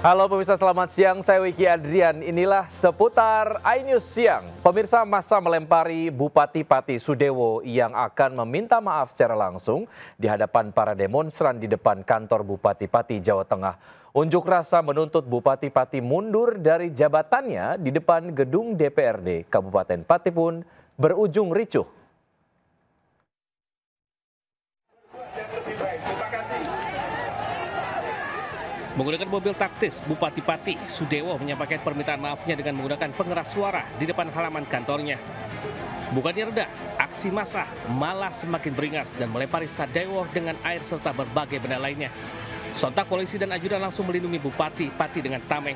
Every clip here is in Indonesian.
Halo pemirsa, selamat siang. Saya Wiki Adrian. Inilah seputar iNews Siang. Pemirsa, massa melempari Bupati Pati Sudewo yang akan meminta maaf secara langsung di hadapan para demonstran di depan kantor Bupati Pati, Jawa Tengah. Unjuk rasa menuntut Bupati Pati mundur dari jabatannya di depan gedung DPRD Kabupaten Pati pun berujung ricuh. Menggunakan mobil taktis, Bupati Pati Sudewo menyampaikan permintaan maafnya dengan menggunakan pengeras suara di depan halaman kantornya. Bukannya reda, aksi massa malah semakin beringas dan melempari Sudewo dengan air serta berbagai benda lainnya. Sontak polisi dan ajudan langsung melindungi Bupati Pati dengan tameng.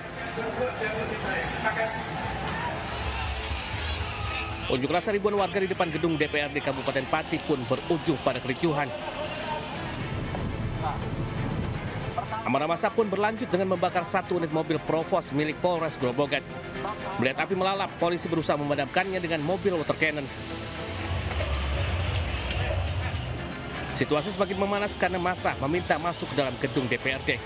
Unjuk rasa ribuan warga di depan gedung DPRD Kabupaten Pati pun berujung pada kericuhan. Amarah massa pun berlanjut dengan membakar satu unit mobil Provos milik Polres Grobogan. Melihat api melalap, polisi berusaha memadamkannya dengan mobil water cannon. Situasi semakin memanas karena massa meminta masuk ke dalam gedung DPRD.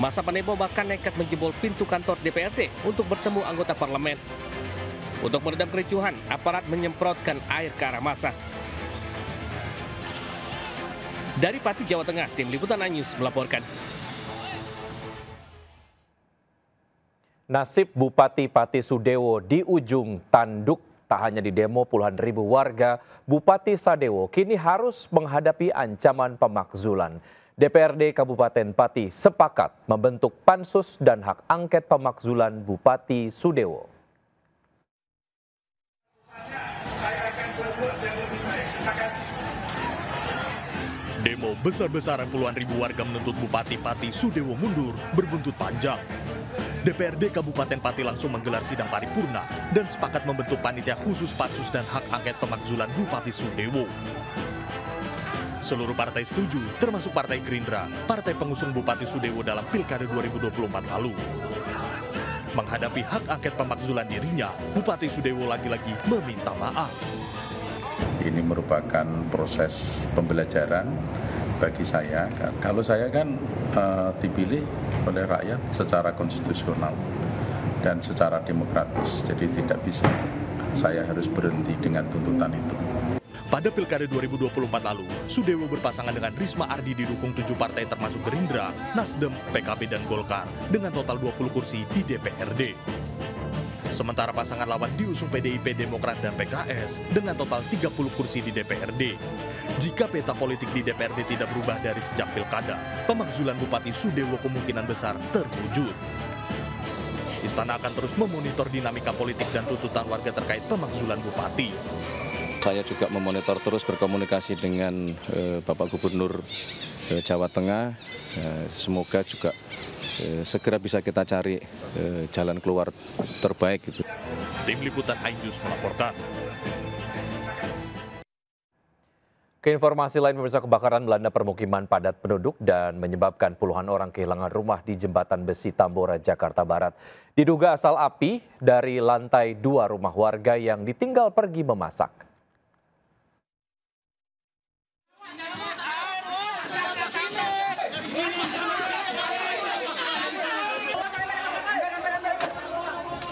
Massa pendemo bahkan nekat menjebol pintu kantor DPRD untuk bertemu anggota parlemen. Untuk meredam kericuhan, aparat menyemprotkan air ke arah massa. Dari Pati, Jawa Tengah, tim liputan iNews melaporkan. Nasib Bupati Pati Sudewo di ujung tanduk. Tak hanya di demo puluhan ribu warga, Bupati Sadewo kini harus menghadapi ancaman pemakzulan. DPRD Kabupaten Pati sepakat membentuk pansus dan hak angket pemakzulan Bupati Sudewo. Demo besar-besaran puluhan ribu warga menuntut Bupati Pati Sudewo mundur berbuntut panjang. DPRD Kabupaten Pati langsung menggelar sidang paripurna dan sepakat membentuk panitia khusus pansus dan hak angket pemakzulan Bupati Sudewo. Seluruh partai setuju, termasuk Partai Gerindra, partai pengusung Bupati Sudewo dalam Pilkada 2024 lalu. Menghadapi hak angket pemakzulan dirinya, Bupati Sudewo lagi-lagi meminta maaf. Ini merupakan proses pembelajaran bagi saya. Kalau saya kan dipilih oleh rakyat secara konstitusional dan secara demokratis, jadi tidak bisa saya harus berhenti dengan tuntutan itu. Pada Pilkada 2024 lalu, Sudewo berpasangan dengan Risma Ardi didukung 7 partai termasuk Gerindra, Nasdem, PKB, dan Golkar dengan total 20 kursi di DPRD. Sementara pasangan lawan diusung PDIP, Demokrat, dan PKS dengan total 30 kursi di DPRD. Jika peta politik di DPRD tidak berubah dari sejak pilkada, pemakzulan Bupati Sudewo kemungkinan besar terwujud. Istana akan terus memonitor dinamika politik dan tuntutan warga terkait pemakzulan Bupati. Saya juga memonitor terus berkomunikasi dengan Bapak Gubernur Jawa Tengah. Semoga juga segera bisa kita cari jalan keluar terbaik. Gitu. Tim Liputan iNews melaporkan. Keinformasi lain, pemirsa, kebakaran melanda permukiman padat penduduk dan menyebabkan puluhan orang kehilangan rumah di Jembatan Besi Tambora, Jakarta Barat. Diduga asal api dari lantai 2 rumah warga yang ditinggal pergi memasak.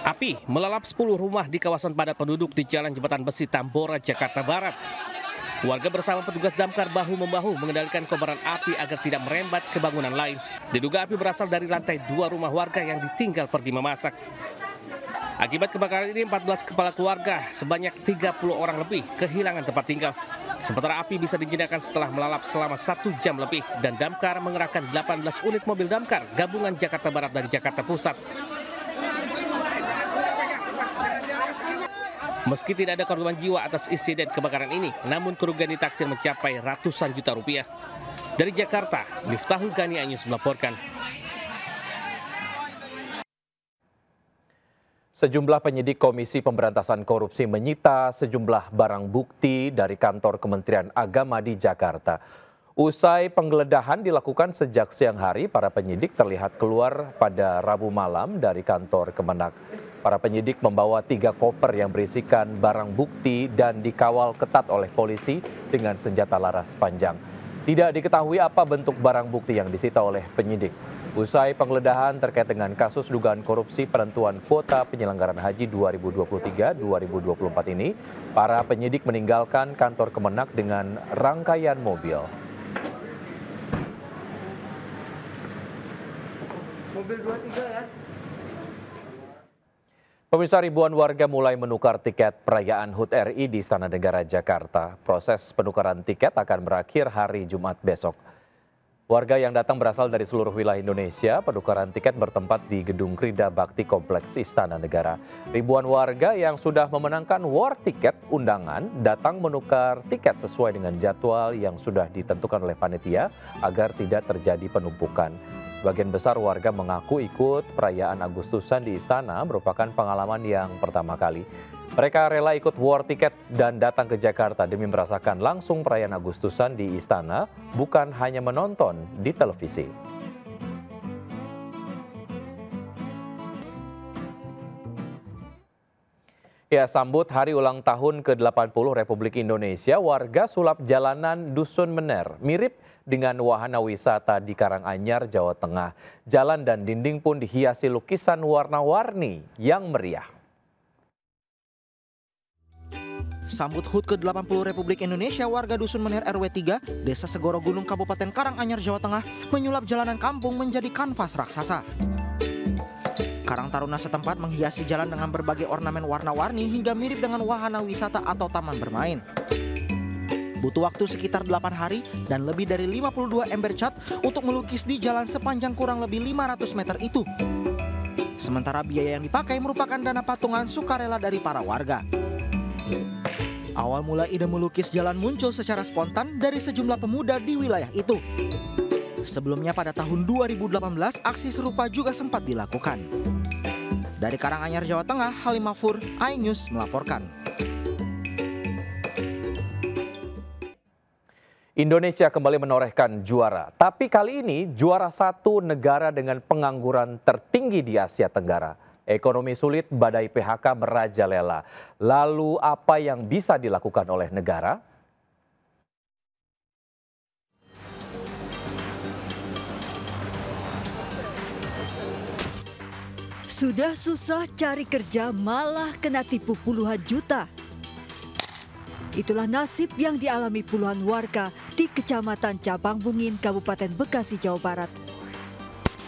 Api melalap 10 rumah di kawasan padat penduduk di Jalan Jembatan Besi Tambora, Jakarta Barat. Warga bersama petugas damkar bahu-membahu mengendalikan kobaran api agar tidak merembat ke bangunan lain. Diduga api berasal dari lantai 2 rumah warga yang ditinggal pergi memasak. Akibat kebakaran ini 14 kepala keluarga sebanyak 30 orang lebih kehilangan tempat tinggal. Sementara api bisa dijinakan setelah melalap selama 1 jam lebih dan damkar mengerahkan 18 unit mobil damkar gabungan Jakarta Barat dan Jakarta Pusat. Meski tidak ada korban jiwa atas insiden kebakaran ini, namun kerugian ditaksir mencapai ratusan juta rupiah. Dari Jakarta, Miftahul Gani iNews melaporkan. Sejumlah penyidik Komisi Pemberantasan Korupsi menyita sejumlah barang bukti dari kantor Kementerian Agama di Jakarta. Usai penggeledahan dilakukan sejak siang hari, para penyidik terlihat keluar pada Rabu malam dari kantor Kemenak. Para penyidik membawa 3 koper yang berisikan barang bukti dan dikawal ketat oleh polisi dengan senjata laras panjang. Tidak diketahui apa bentuk barang bukti yang disita oleh penyidik. Usai penggeledahan terkait dengan kasus dugaan korupsi penentuan kuota penyelenggaraan haji 2023-2024 ini, para penyidik meninggalkan kantor Kemenak dengan rangkaian mobil. Mobil 23 ya. Pemirsa, ribuan warga mulai menukar tiket perayaan HUT RI di Istana Negara Jakarta. Proses penukaran tiket akan berakhir hari Jumat besok. Warga yang datang berasal dari seluruh wilayah Indonesia. Penukaran tiket bertempat di Gedung Krida Bakti Kompleks Istana Negara. Ribuan warga yang sudah memenangkan war tiket undangan datang menukar tiket sesuai dengan jadwal yang sudah ditentukan oleh panitia agar tidak terjadi penumpukan. Sebagian besar warga mengaku ikut perayaan Agustusan di istana merupakan pengalaman yang pertama kali. Mereka rela ikut war tiket dan datang ke Jakarta demi merasakan langsung perayaan Agustusan di istana, bukan hanya menonton di televisi. Ya, sambut hari ulang tahun ke-80 Republik Indonesia, warga sulap jalanan Dusun Mener mirip dengan wahana wisata di Karanganyar, Jawa Tengah. Jalan dan dinding pun dihiasi lukisan warna-warni yang meriah. Sambut HUT ke-80 Republik Indonesia, warga Dusun Mener RW 3, Desa Segoro Gunung, Kabupaten Karanganyar, Jawa Tengah, menyulap jalanan kampung menjadi kanvas raksasa. Karang Taruna setempat menghiasi jalan dengan berbagai ornamen warna-warni hingga mirip dengan wahana wisata atau taman bermain. Butuh waktu sekitar 8 hari dan lebih dari 52 ember cat untuk melukis di jalan sepanjang kurang lebih 500 meter itu. Sementara biaya yang dipakai merupakan dana patungan sukarela dari para warga. Awal mula ide melukis jalan muncul secara spontan dari sejumlah pemuda di wilayah itu. Sebelumnya pada tahun 2018 aksi serupa juga sempat dilakukan. Dari Karanganyar, Jawa Tengah, Halim Mafur, iNews melaporkan. Indonesia kembali menorehkan juara, tapi kali ini juara satu negara dengan pengangguran tertinggi di Asia Tenggara. Ekonomi sulit, badai PHK merajalela. Lalu apa yang bisa dilakukan oleh negara? Sudah susah cari kerja malah kena tipu puluhan juta. Itulah nasib yang dialami puluhan warga di Kecamatan Cabang Bungin, Kabupaten Bekasi, Jawa Barat.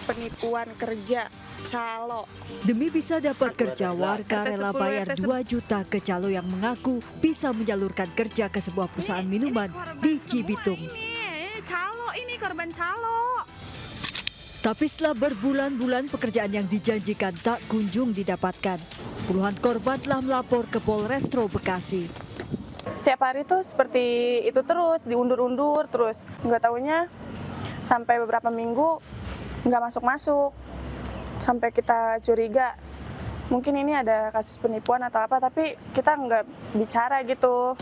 Penipuan kerja calo. Demi bisa dapat kerja, warga rela bayar 2 juta ke calo yang mengaku bisa menyalurkan kerja ke sebuah perusahaan minuman di Cibitung. Calo ini korban calo. Tapi setelah berbulan-bulan pekerjaan yang dijanjikan tak kunjung didapatkan, puluhan korban telah melapor ke Polrestro Bekasi. Setiap hari tuh seperti itu terus, diundur-undur terus. Nggak taunya sampai beberapa minggu nggak masuk-masuk. Sampai kita curiga, mungkin ini ada kasus penipuan atau apa, tapi kita nggak bicara gitu.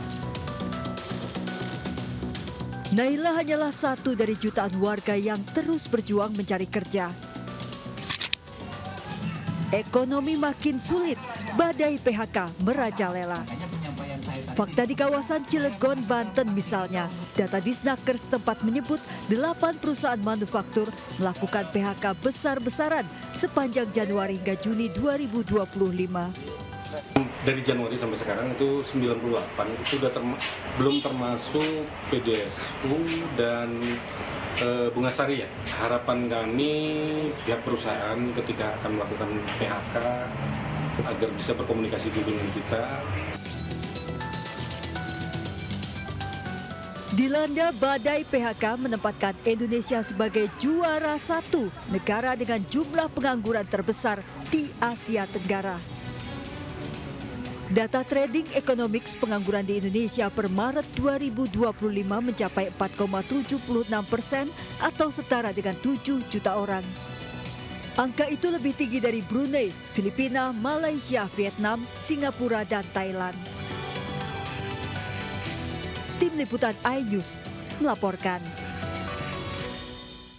Naila hanyalah satu dari jutaan warga yang terus berjuang mencari kerja. Ekonomi makin sulit, badai PHK merajalela. Fakta di kawasan Cilegon, Banten misalnya, data Disnaker setempat menyebut 8 perusahaan manufaktur melakukan PHK besar-besaran sepanjang Januari hingga Juni 2025. Dari Januari sampai sekarang itu 98, itu udah belum termasuk PDSU dan Bungasari ya. Harapan kami pihak perusahaan ketika akan melakukan PHK agar bisa berkomunikasi dengan kita. Dilanda badai PHK menempatkan Indonesia sebagai juara satu negara dengan jumlah pengangguran terbesar di Asia Tenggara. Data Trading Economics pengangguran di Indonesia per Maret 2025 mencapai 4,76% atau setara dengan 7 juta orang. Angka itu lebih tinggi dari Brunei, Filipina, Malaysia, Vietnam, Singapura, dan Thailand. Tim Liputan iNews melaporkan.